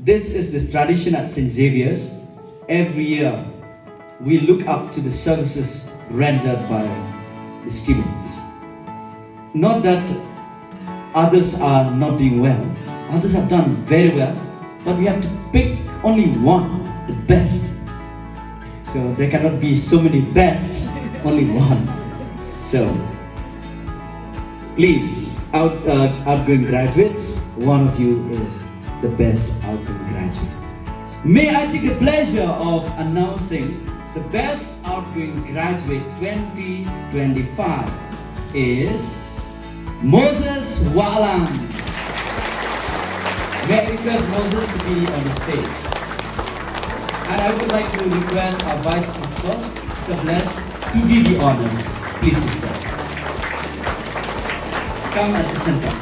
This is the tradition at St. Xavier's. Every year, we look up to the services rendered by the students. Not that others are not doing well. Others have done very well, but we have to pick only one, the best. So there cannot be so many best, only one. So please, outgoing graduates, one of you is the best outgoing graduate. May I take the pleasure of announcing the best outgoing graduate 2025 is Moses Walang. May I request Moses to be on the stage. And I would like to request our Vice Principal, Mr. Bless, to do the honors. Please, sister. Come at the center.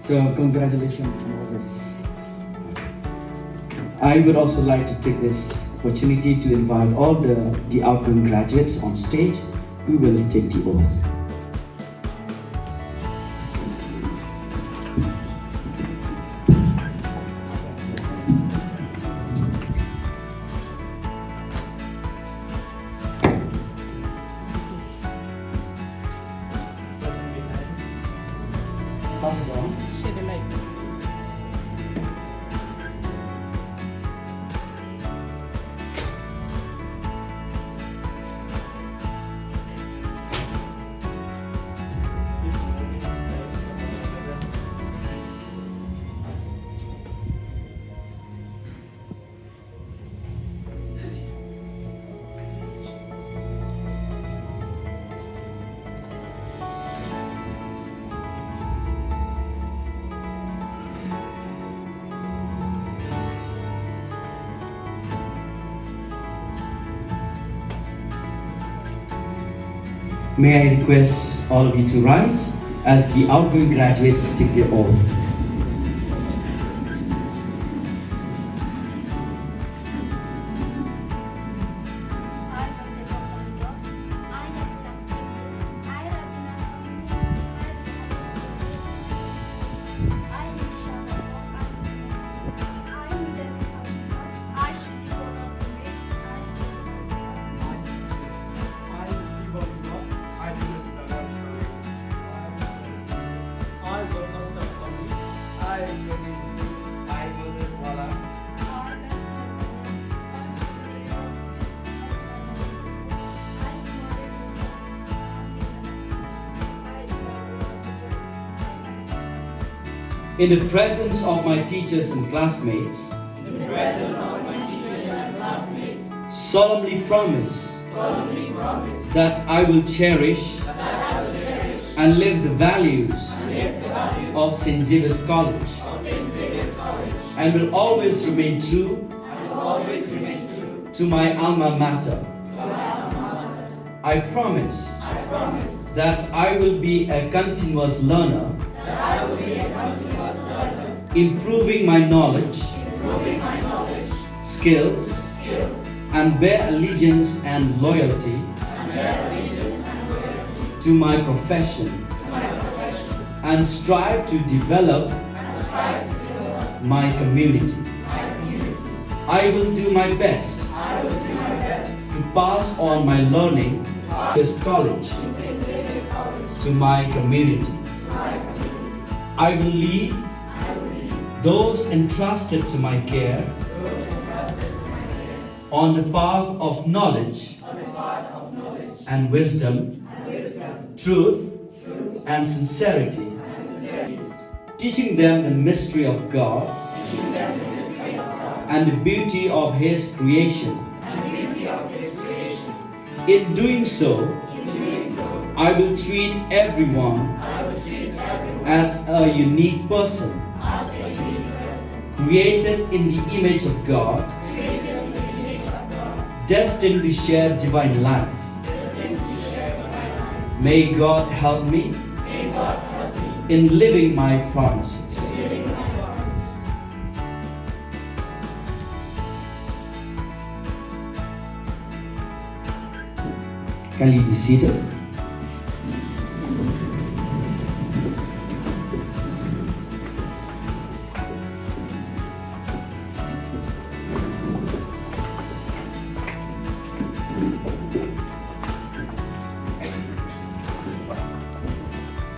So congratulations, Moses. I would also like to take this opportunity to invite all the outgoing graduates on stage who will take the oath. Pass it on. Shed a light. May I request all of you to rise as the outgoing graduates take their oath. In the presence of my teachers and classmates, solemnly promise that I will cherish and live the values of St. Xavier's College and will always remain true to my alma mater. I promise that I will be a continuous learner, improving my knowledge, skills, and bear allegiance and loyalty to my profession, and strive to develop my community. I will do my best to pass on my learning in this college to my community. I will lead those entrusted to my care on the path of knowledge and wisdom, truth and sincerity, teaching them the mystery of God and the beauty of His creation. In doing so, I will treat everyone as a unique person, created in the image of God, destined to share divine life. May God help me in living my promises. Can you be seated?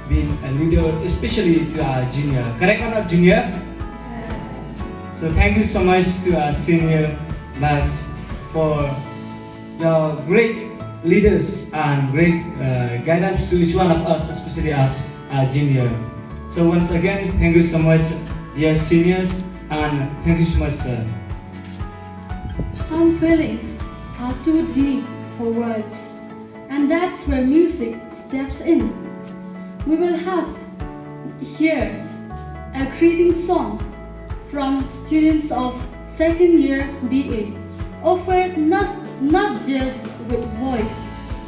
Being a leader, especially to our junior. Correct or not, junior? Yes. So thank you so much to our senior batch for your great leaders and great guidance to each one of us, especially us, junior. So once again, thank you so much, dear seniors, and thank you so much, sir. Some feelings are too deep for words, and that's where music steps in. We will have here a greeting song from students of second year BA, offered not just with voice,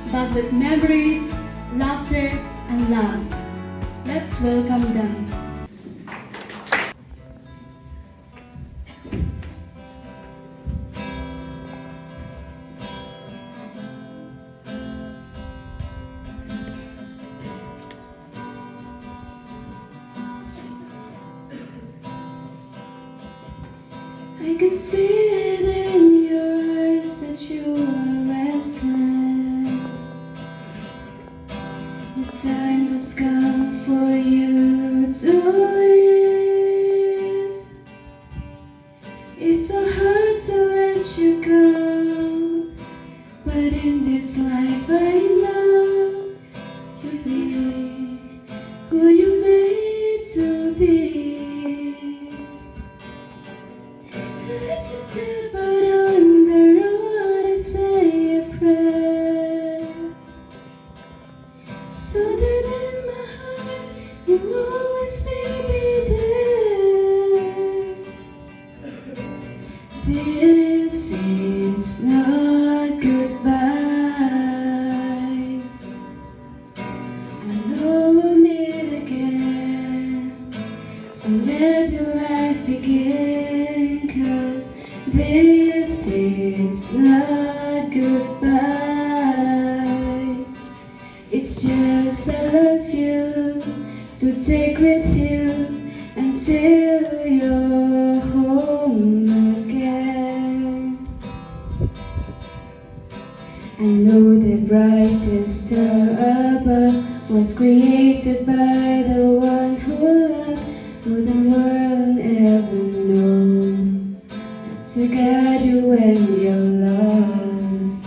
but with memories, laughter, and love. Let's welcome them. I can see it in your eyes that you are restless. The time has come for you to leave. It's so hard to let you go, but in this life I know to be who you made to be. As you step out on the road, I say a prayer, so that in my heart you'll always be there. This is not goodbye. I know we'll meet again, so let your life begin. 'Cause this is not goodbye. It's just I love you to take with you until you're home again. I know the brightest star above was created by the one who loved more than the world ever known. To guide you when you're lost.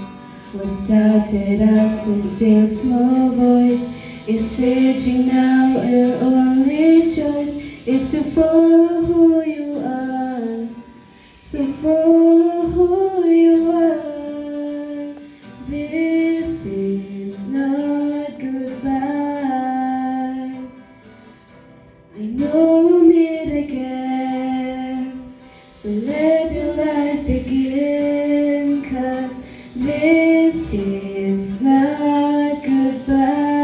What started us as still small voice is reaching now. Our only choice is to follow who you are. So follow who you are. This is not goodbye. I know we'll meet again, so let your life begin. 'Cause this is not goodbye.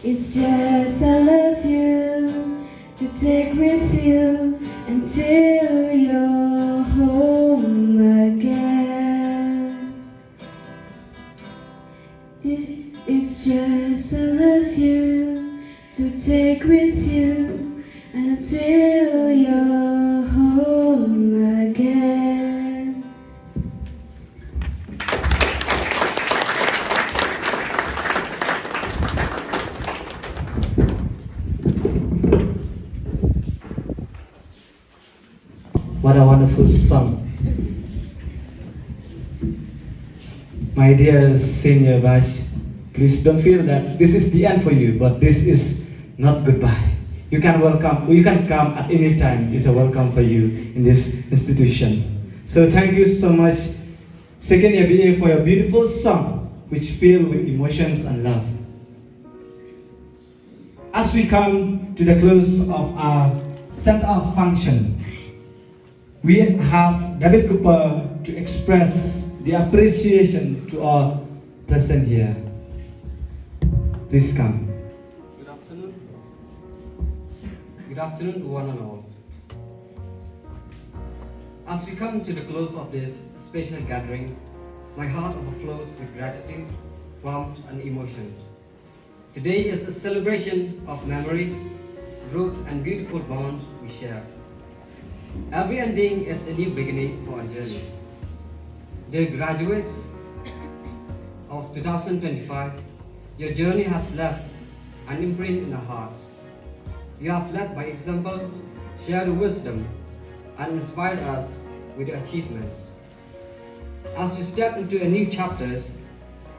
It's just I love you to take with you until you're home again. It's just I love you to take with you until you're home again. What a wonderful song. My dear senior batch, please don't feel that this is the end for you, but this is not goodbye. You can come at any time. It's a welcome for you in this institution. So thank you so much, second year BA, for your beautiful song, which filled with emotions and love. As we come to the close of our send-off function, we have David Cooper to express the appreciation to all present here. Please come. Good afternoon. Good afternoon to one and all. As we come to the close of this special gathering, my heart overflows with gratitude, warmth and emotion. Today is a celebration of memories, growth and beautiful bonds we share. Every ending is a new beginning for a journey. Dear graduates of 2025, your journey has left an imprint in our hearts. You have led by example, shared wisdom, and inspired us with your achievements. As you step into a new chapters,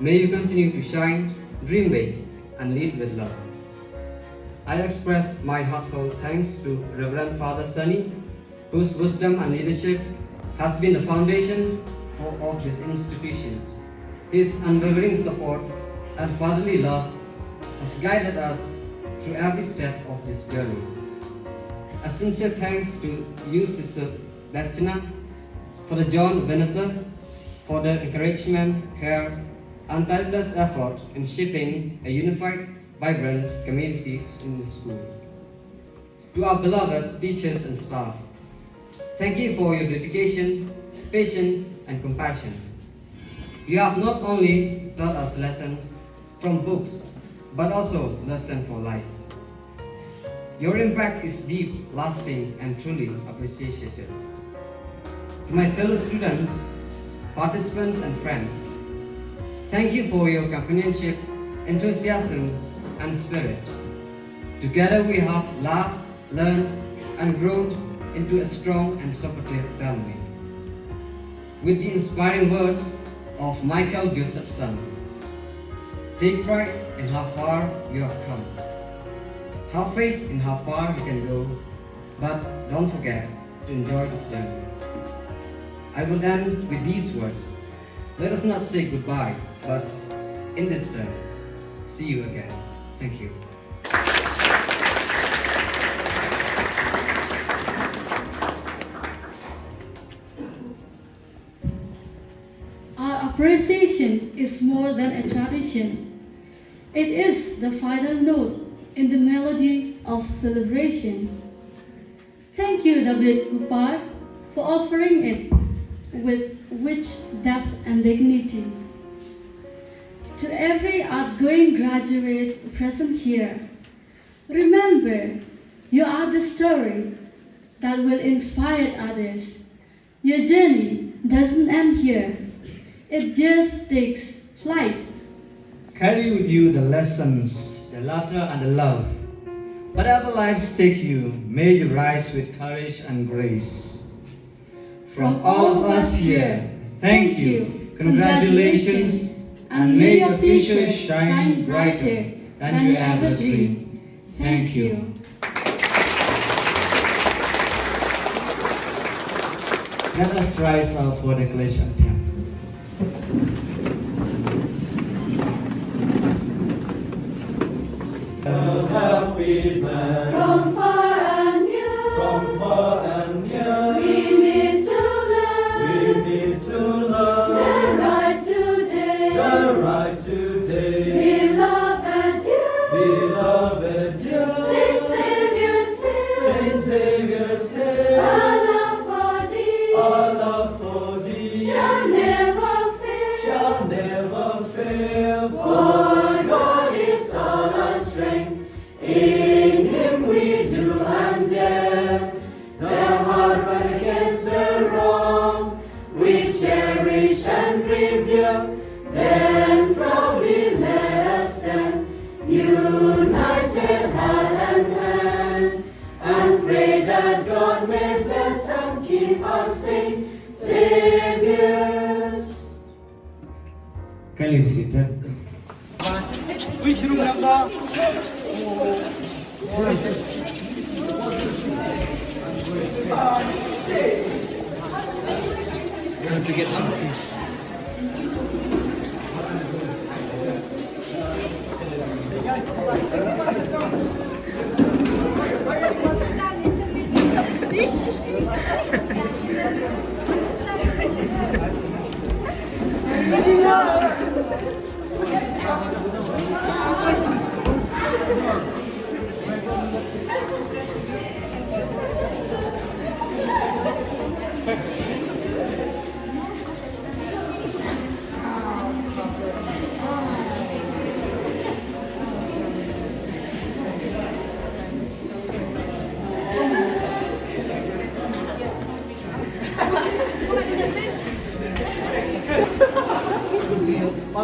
may you continue to shine, dream big, and lead with love. I express my heartfelt thanks to Reverend Father Sunny, whose wisdom and leadership has been the foundation of this institution. His unwavering support and fatherly love has guided us through every step of this journey. A sincere thanks to you, Sister Destina, for the John Vanessa, for their encouragement, care, and tireless effort in shaping a unified, vibrant community in the school. To our beloved teachers and staff, thank you for your dedication, patience, and compassion. You have not only taught us lessons from books, but also lessons for life. Your impact is deep, lasting, and truly appreciated. To my fellow students, participants, and friends, thank you for your companionship, enthusiasm, and spirit. Together we have laughed, learned, and grown into a strong and supportive family. With the inspiring words of Michael Josephson, take pride in how far you have come. Have faith in how far you can go, but don't forget to enjoy this journey. I will end with these words. Let us not say goodbye, but in this time, see you again. Thank you. Our appreciation is more than a tradition. It is the final note in the melody of celebration. Thank you, David Cooper, for offering it with rich depth and dignity. To every outgoing graduate present here, remember, you are the story that will inspire others. Your journey doesn't end here. It just takes flight. Carry with you the lessons, the laughter, and the love. Whatever lives take you, may you rise with courage and grace. From all of us here, thank you, congratulations, and may your future shine brighter than you ever dreamed. Thank you. Let us rise now for the Clash Anthem. Happy man. From far and near, From far and near, we meet to learn we need to learn the right today. the right today. Beloved dear, Beloved dear, Saint Xavier still, Saint Xavier's Day, our love for thee our love for thee shall never fail. shall never fail. For God is all our strength, in Him we do and dare. The hearts against the wrong we cherish and revere. Then proudly let us stand, united heart and hand, and pray that God may bless and keep us saint saviors. Can you sit there? We have to get some food.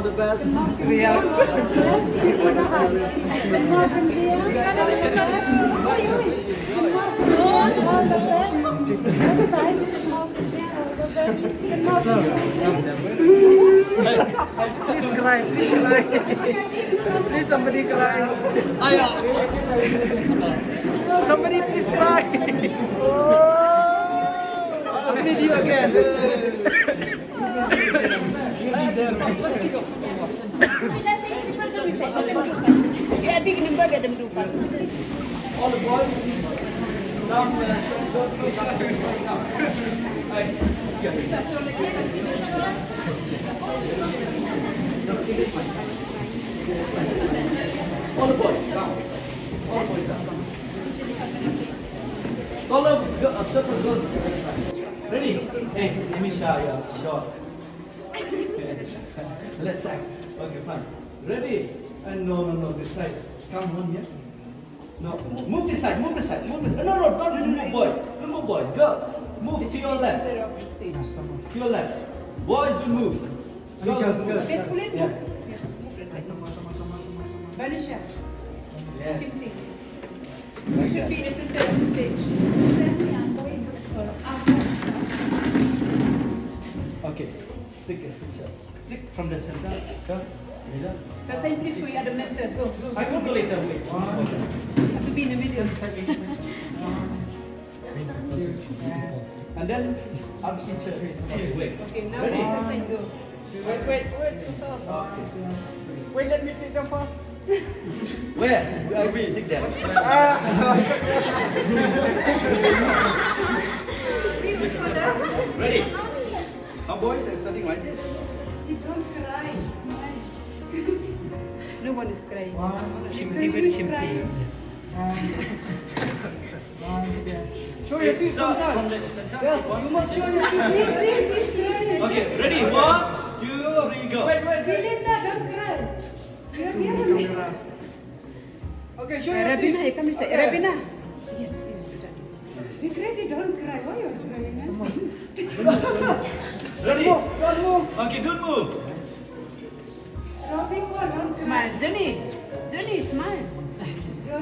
All the best. Please cry, please cry. Please somebody cry. Somebody please cry. I need you again. All the boys. Some short girls will come. All the boys, come. All boys, come. All of the girls. Ready? Hey, let me show you short. Let's act. Okay, fine. Ready? And no, this side. Come on here. No, move this side, move this side, move this. No, don't move, boys. Don't move, boys. Girls, move to your left. To your left. Boys, don't move. Girls. Yes. Vanisha, Yes. Shimti. You should be in the center of the stage. Okay. Take a picture. Take from the center, sir. Middle. So say please go, you are the mentor. Go. I will go later. Wait. Have to be in the middle. And then up teachers. Okay, wait. Okay, now Ready? next side go. Wait. Wait, let me take them first. Where? I will take that. Ready? Our boys are starting like this. Don't cry. No one is crying. Shimti, very shimti. Show your teeth So, sometimes. from the center. Yes, you must show your teeth. Okay, ready? 1, 2, 3, go. Belinda, don't cry. Okay, show your Rabina, teeth. come say Rabina. Yes. Be ready, don't cry. Why are you crying? Ready? Don't move. Okay, don't move. Smile, Jenny, smile.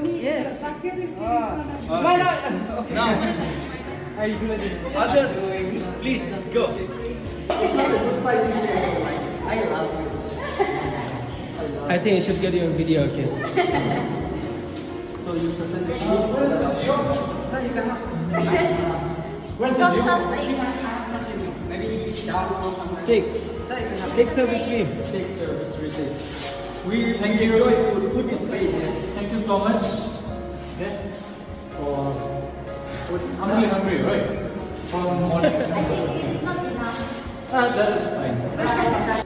Yes. Smile out. Now, others, please go. I think I should get you a video, okay? So you present the Where's the view? Take service me. Take service, receive. We enjoy food. Food is paid. Thank you so much. Okay. For food. Hungry, right? From morning. I think it's not enough. That is fine.